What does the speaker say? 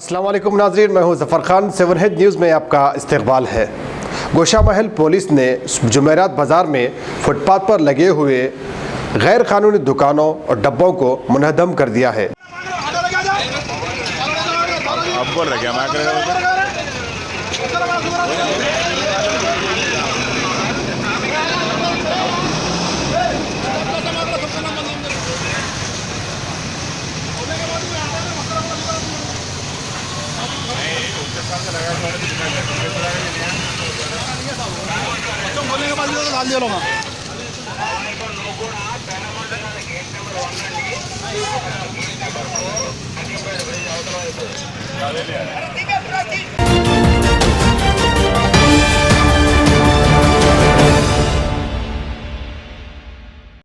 अस्सलाम वालेकुम नाज़रीन, मैं हूं ज़फ़र खान। 7 हेड न्यूज़ में आपका इस्तकबाल है। गोशा महल पुलिस ने जुमेरात बाज़ार में फुटपाथ पर लगे हुए गैर कानूनी दुकानों और डब्बों को मुनहदम कर दिया है। बोलने के बाद डाल दिया लोग।